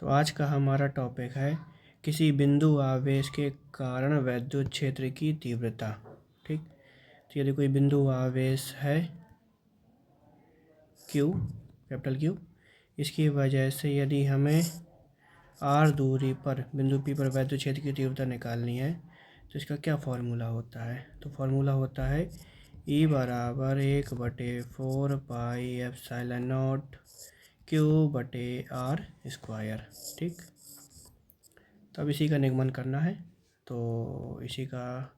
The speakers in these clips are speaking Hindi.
तो आज का हमारा टॉपिक है किसी बिंदु आवेश के कारण वैद्युत क्षेत्र की तीव्रता। ठीक, तो यदि कोई बिंदु आवेश है Q, कैपिटल Q, इसकी वजह से यदि हमें R दूरी पर बिंदु P पर वैद्युत क्षेत्र की तीव्रता निकालनी है तो इसका क्या फॉर्मूला होता है। तो फॉर्मूला होता है E बराबर 1/4 pi epsilon not Q/R square. ठीक, तो अब इसी का निगमन करना है, तो इसी का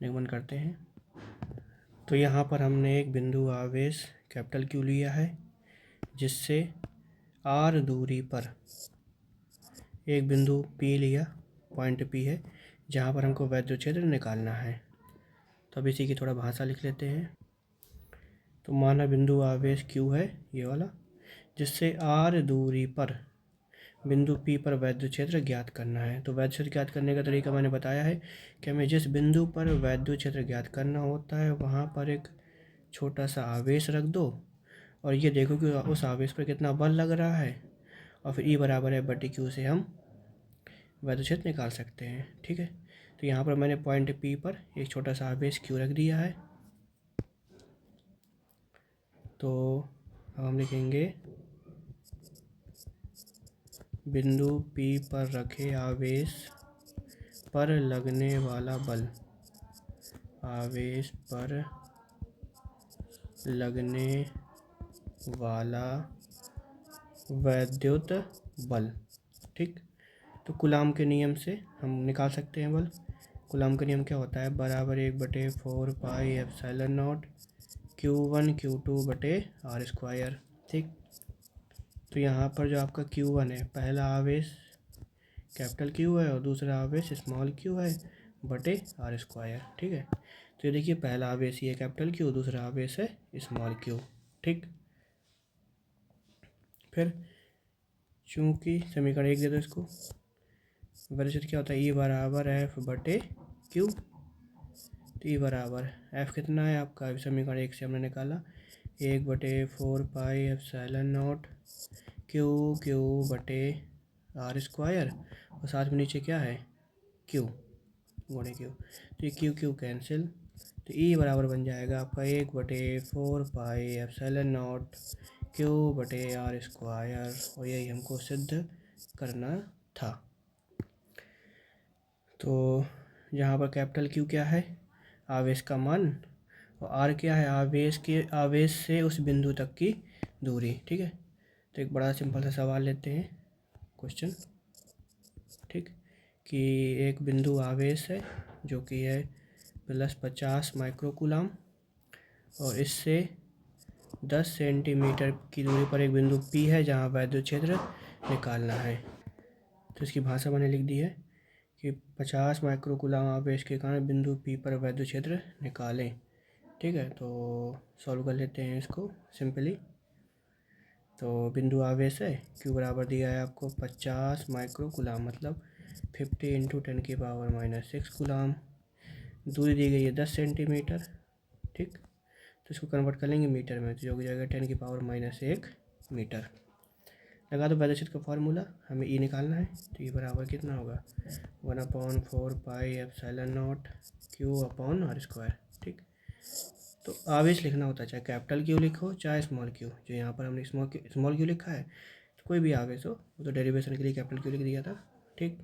निगमन करते हैं। तो यहाँ पर हमने एक बिंदु आवेश कैपिटल Q लिया है जिससे R दूरी पर एक बिंदु P लिया, पॉइंट P है जहाँ पर हमको वैद्युत क्षेत्र निकालना है। तो अब इसी की थोड़ा भाषा लिख लेते हैं। तो माना बिंदु आवेश Q है ये वाला, जिससे R दूरी पर बिंदु P पर वैद्युत क्षेत्र ज्ञात करना है। तो वैद्युत क्षेत्र ज्ञात करने का तरीका मैंने बताया है कि हमें जिस बिंदु पर वैद्युत क्षेत्र ज्ञात करना होता है वहाँ पर एक छोटा सा आवेश रख दो और ये देखो कि उस आवेश पर कितना बल लग रहा है, और फिर E बराबर है बटी Q से हम वैद्युत क्षेत्र निकाल सकते हैं। ठीक है, तो यहाँ पर मैंने पॉइंट P पर एक छोटा सा आवेश Q रख दिया है। तो अब हम लिखेंगे बिंदु P पर रखे आवेश पर लगने वाला बल, आवेश पर लगने वाला वैद्युत बल। ठीक, तो कूलाम के नियम से हम निकाल सकते हैं बल। कूलाम का नियम क्या होता है, बराबर 1/4 pi epsilon not Q1 Q2/R square. ठीक, तो यहाँ पर जो आपका Q1 है, पहला आवेश कैपिटल Q है और दूसरा आवेश स्मॉल q है बटे R स्क्वायर। ठीक है, तो ये देखिए पहला आवेश ये कैपिटल Q, दूसरा आवेश है स्मॉल q। ठीक, फिर चूंकि समीकरण 1 दे दो इसको, वैद्युत क्या होता है E बराबर F/Q। तो E बराबर F कितना है आपका, समीकरण 1 से हमने निकाला 1/4 pi epsilon not Q/R square, और साथ में नीचे क्या है Q गुणे Q। तो ये Q कैंसिल, तो E बराबर बन जाएगा आपका 1/4 pi epsilon not Q/R square, और यही हमको सिद्ध करना था। तो यहाँ पर कैपिटल Q क्या है, आवेश का मान, और R क्या है, आवेश से उस बिंदु तक की दूरी। ठीक है, तो एक बड़ा सिंपल सा सवाल लेते हैं, क्वेश्चन। ठीक, कि एक बिंदु आवेश है जो कि है +50 माइक्रोकूलाम, और इससे 10 सेंटीमीटर की दूरी पर एक बिंदु P है जहाँ वैद्युत क्षेत्र निकालना है। तो इसकी भाषा मैंने लिख दी है कि 50 माइक्रोकूलाम आवेश के कारण बिंदु P पर वैद्युत क्षेत्र निकालें। ठीक है, तो सॉल्व कर लेते हैं इसको सिंपली। तो बिंदु आवेश है Q बराबर दिया है आपको 50 माइक्रोकूलाम, मतलब 50 × 10⁻⁻6 कूलाम। दूरी दी गई है 10 सेंटीमीटर। ठीक, तो इसको कन्वर्ट कर लेंगे मीटर में, तो जो हो जाएगा 10⁻⁻1 मीटर। लगा दो वैद्युत क्षेत्र का फॉर्मूला, हमें E निकालना है। तो E बराबर कितना होगा 1/4 pi epsilon not Q/R square. ठीक, तो आवेश लिखना होता है चाहे कैपिटल Q लिखो चाहे स्मॉल q, जो यहाँ पर हमने स्मॉल q लिखा है, तो कोई भी आवेश हो वो तो डेरिवेशन के लिए कैपिटल Q लिख दिया था। ठीक,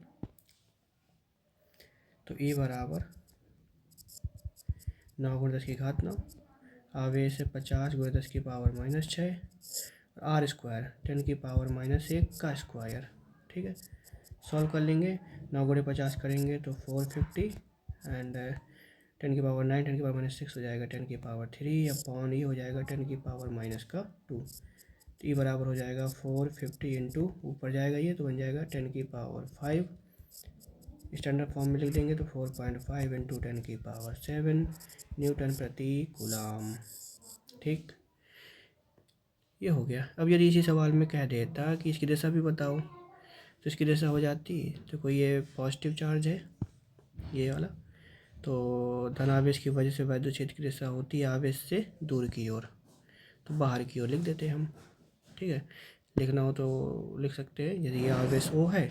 तो E बराबर 9 × 10⁻9, आवेश है 50 × 10⁻⁻6, R स्क्वायर 10⁻⁻1 का स्क्वायर। ठीक है, सॉल्व कर लेंगे, 9 × 50 करेंगे तो 450, एंड 10⁻9 10⁻⁻6 हो जाएगा 10⁻3 अपॉन ये हो जाएगा 10⁻2। तो E बराबर हो जाएगा 450 इंटू ऊपर जाएगा ये तो बन जाएगा 10⁻5, स्टैंडर्ड फॉर्म में लिख देंगे तो 4.5 इंटू 10⁻7 न्यूटन प्रति कूलाम। ठीक, ये हो गया। अब यदि इसी सवाल में कह देता कि इसकी दिशा भी बताओ, तो इसकी दिशा हो जाती, तो कोई ये पॉजिटिव चार्ज है ये वाला, तो धनावेश की वजह से वैद्युत क्षेत्र की दिशा होती है आवेश से दूर की ओर, तो बाहर की ओर लिख देते हैं हम। ठीक है, लिखना हो तो लिख सकते हैं। यदि ये आवेश O है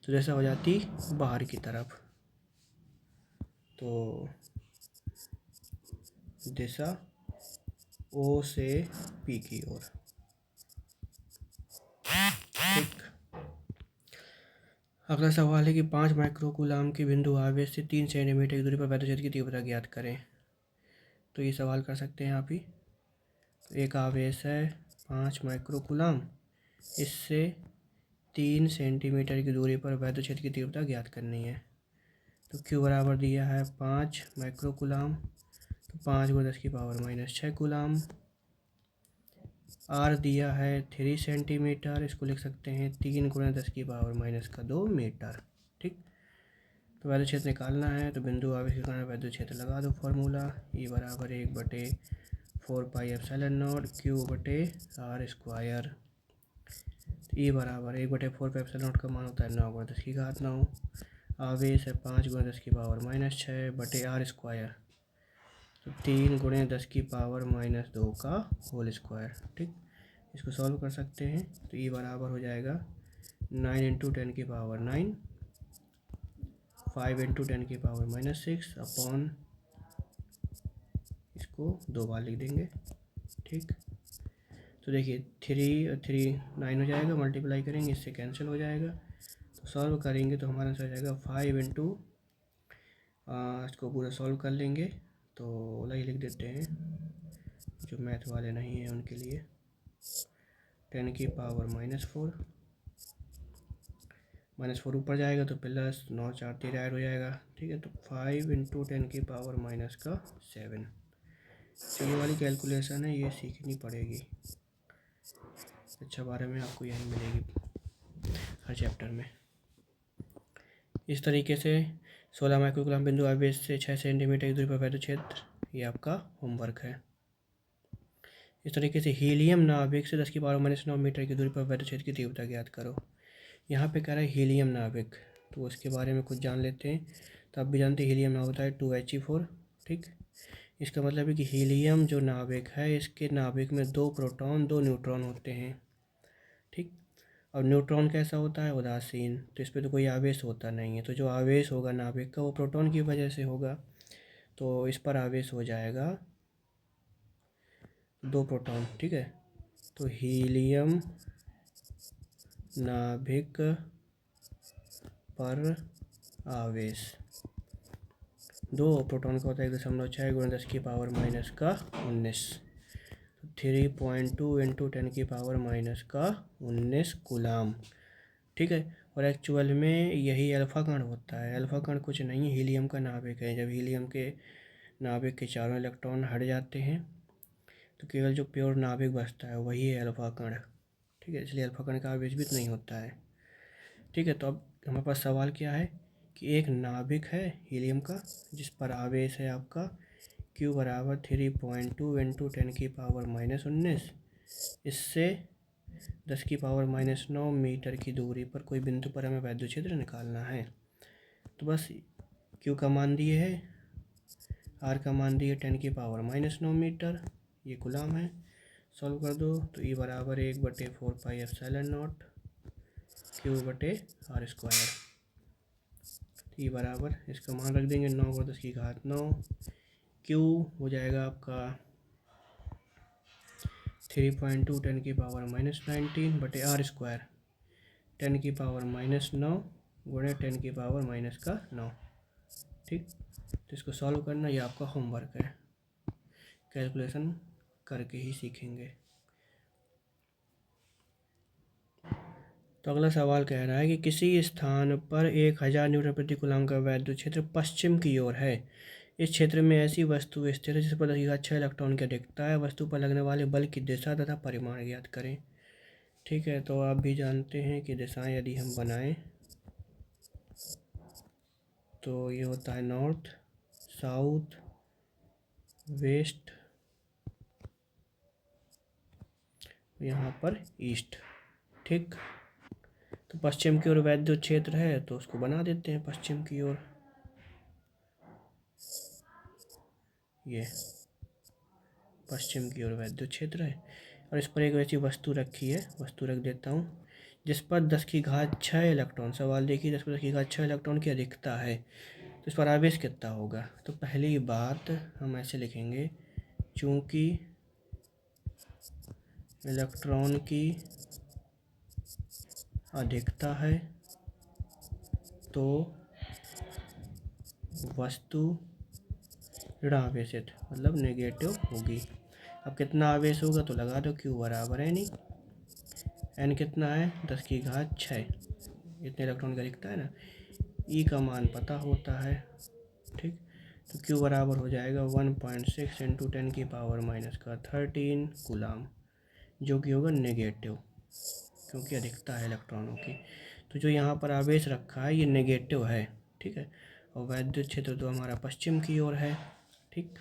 तो दिशा हो जाती बाहर की तरफ, तो दिशा O से P की ओर। ठीक। अगला सवाल है कि 5 माइक्रोकूलाम के बिंदु आवेश से 3 सेंटीमीटर की दूरी पर वैद्युत क्षेत्र की तीव्रता ज्ञात करें। तो ये सवाल कर सकते हैं आप ही। तो एक आवेश है 5 माइक्रोकूलाम, इससे 3 सेंटीमीटर की दूरी पर वैद्युत क्षेत्र की तीव्रता ज्ञात करनी है। तो Q बराबर दिया है 5 माइक्रोकूलाम, तो 5 × 10⁻⁻6 कूलाम। R दिया है 3 सेंटीमीटर, इसको लिख सकते हैं 3 × 10⁻⁻2 मीटर। ठीक। तो वैद्युत क्षेत्र निकालना है, तो बिंदु आवेश के कारण वैद्युत क्षेत्र लगा दो फॉर्मूला। E बराबर 1/4πε0 Q/r²। E बराबर 1/4πε0 का मान होता है 9 × 10⁹ आवेश है 5 × 10⁻⁻6 बटे r², तो 3 × 10⁻⁻2 का होल स्क्वायर। ठीक। इसको सॉल्व कर सकते हैं, तो E बराबर हो जाएगा 9 × 10⁹ 5 × 10⁻⁻6 अपॉन, इसको 2 बार लिख देंगे। ठीक। तो देखिए 3 और 3 9 हो जाएगा, मल्टीप्लाई करेंगे इससे कैंसिल हो जाएगा, तो सॉल्व करेंगे तो हमारा आंसर आ जाएगा 5 × इसको पूरा सॉल्व कर लेंगे तो वही लिख देते हैं, जो मैथ वाले नहीं हैं उनके लिए, 10⁻⁻4 -4 ऊपर जाएगा तो प्लस 9 4 13 ऐड हो जाएगा। ठीक है, तो 5 × 10⁻⁻7। तो ये वाली कैलकुलेशन है, ये सीखनी पड़ेगी। कक्षा 12 में आपको यही मिलेगी हर चैप्टर में। इस तरीके से 16 माइक्रोकूलाम बिंदु आवेश से 6 सेंटीमीटर की दूरी पर वैद्युत क्षेत्र, ये आपका होमवर्क है। इस तरीके से हीलियम नाभिक से 10⁻⁻9 मीटर की दूरी पर वैद्युत क्षेत्र की तीव्रता ज्ञात करो। यहाँ पे कह रहा है हीलियम नाभिक, तो उसके बारे में कुछ जान लेते हैं। तो आप भी जानते हैं हीलियम नाभिक होता है 2He4। ठीक। इसका मतलब है कि हीलियम जो नाभिक है, इसके नाभिक में 2 प्रोटॉन 2 न्यूट्रॉन होते हैं। ठीक। और न्यूट्रॉन कैसा होता है? उदासीन, तो इस पर तो कोई आवेश होता नहीं है। तो जो आवेश होगा नाभिक का वो प्रोटॉन की वजह से होगा, तो इस पर आवेश हो जाएगा 2 प्रोटॉन। ठीक है, तो हीलियम नाभिक पर आवेश 2 प्रोटॉन का होता है 1.6 × 10⁻⁻19, 3.2 × 10⁻⁻19 कूलाम। ठीक है, और एक्चुअल में यही अल्फा कण होता है। अल्फा कण कुछ नहीं है, हीलियम का नाभिक है। जब हीलियम के नाभिक के चारों इलेक्ट्रॉन हट जाते हैं तो केवल जो प्योर नाभिक बचता है वही है अल्फा कण। ठीक है, इसलिए अल्फा कण का आवेश भी नहीं होता है। ठीक है, तो अब हमारे पास सवाल क्या है कि एक नाभिक है हीलियम का जिस पर आवेश है आपका Q बराबर 3.2 × 10⁻⁻19, इससे 10⁻⁻9 मीटर की दूरी पर कोई बिंदु पर हमें वैद्युत क्षेत्र निकालना है। तो बस Q का मान दिए है, R का मान दिए 10⁻⁻9 मीटर, ये कूलाम है। सॉल्व कर दो तो E बराबर 1/4πε0 Q/r²। E बराबर इसका मान रख देंगे 9 × 10⁹9। Q हो जाएगा आपका 3.2 10⁻⁻19 बटे r², 10⁻⁻9 × 10⁻⁻9। ठीक, तो इसको सॉल्व करना, ये आपका होमवर्क है, कैलकुलेशन करके ही सीखेंगे। तो अगला सवाल कह रहा है कि किसी स्थान पर 1000 न्यूटन प्रति कूलम का वैद्युत क्षेत्र पश्चिम की ओर है। इस क्षेत्र में ऐसी वस्तु स्थिर है जिस पर 10⁻6 इलेक्ट्रॉन का दिखता है। वस्तु पर लगने वाले बल की दिशा तथा परिमाण ज्ञात करें। ठीक है, तो आप भी जानते हैं कि दिशाएं यदि हम बनाएं तो ये होता है नॉर्थ, साउथ, वेस्ट, यहाँ पर ईस्ट। ठीक, तो पश्चिम की ओर वैद्युत क्षेत्र है तो उसको बना देते हैं पश्चिम की ओर। ये पश्चिम की ओर वैद्युत क्षेत्र है। और इस पर एक वैसी वस्तु रखी है, वस्तु रख देता हूँ, जिस पर 10⁻6 इलेक्ट्रॉन, सवाल देखिए 10⁻6 इलेक्ट्रॉन की अधिकता है, तो इस पर आवेश कितना होगा। तो पहली बात हम ऐसे लिखेंगे, चूँकि इलेक्ट्रॉन की अधिकता है तो वस्तु ऋण आवेशित मतलब नेगेटिव होगी। अब कितना आवेश होगा तो लगा दो, Q बराबर है नहीं, N कितना है 10⁻6, इतने इलेक्ट्रॉन का दिखता है ना, E का मान पता होता है, ठीक। तो Q बराबर हो जाएगा 1.6 इंटू 10⁻⁻13 कूलाम, जो कि होगा नेगेटिव, क्योंकि अधिकता है इलेक्ट्रॉनों की। तो जो यहाँ पर आवेश रखा है ये नेगेटिव है, ठीक है। और वैद्युत क्षेत्र तो हमारा पश्चिम की ओर है, ठीक।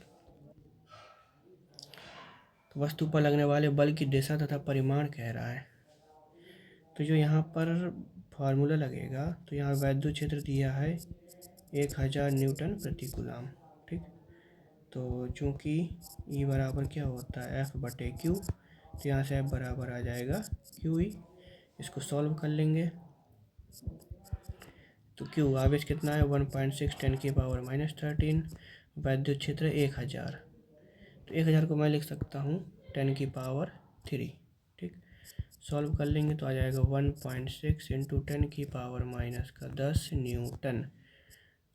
तो वस्तु पर लगने वाले बल की दिशा तथा परिमाण कह रहा है। तो जो यहाँ पर फार्मूला लगेगा, तो यहाँ वैद्युत क्षेत्र दिया है 1000 न्यूटन प्रति कूलाम, ठीक। तो चूँकि E बराबर क्या होता है F/Q, तो यहाँ से F बराबर आ जाएगा QE। इसको सॉल्व कर लेंगे तो Q आवेश कितना है 1.6 10⁻⁻13, वैद्युत क्षेत्र 1000, तो 1000 को मैं लिख सकता हूँ 10⁻3, ठीक। सॉल्व कर लेंगे तो आ जाएगा 1.6 इंटू 10⁻10 न्यूटन।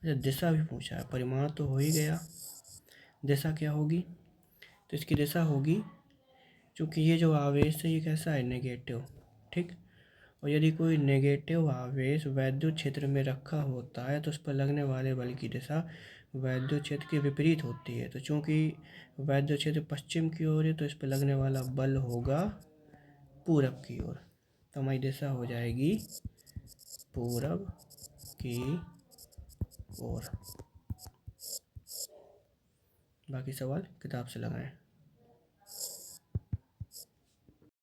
अच्छा, दिशा भी पूछा है, परिमाण तो हो ही गया, दिशा क्या होगी, तो इसकी दिशा होगी, क्योंकि ये जो आवेश है ये कैसा है नेगेटिव, ठीक। और यदि कोई नेगेटिव आवेश वैद्युत क्षेत्र में रखा होता है तो उस पर लगने वाले बल की दिशा वैद्युत क्षेत्र के विपरीत होती है। तो चूँकि वैद्युत क्षेत्र पश्चिम की ओर है तो इस पर लगने वाला बल होगा पूरब की ओर, तो हमारी दिशा हो जाएगी पूरब की ओर। बाकी सवाल किताब से लगाएं।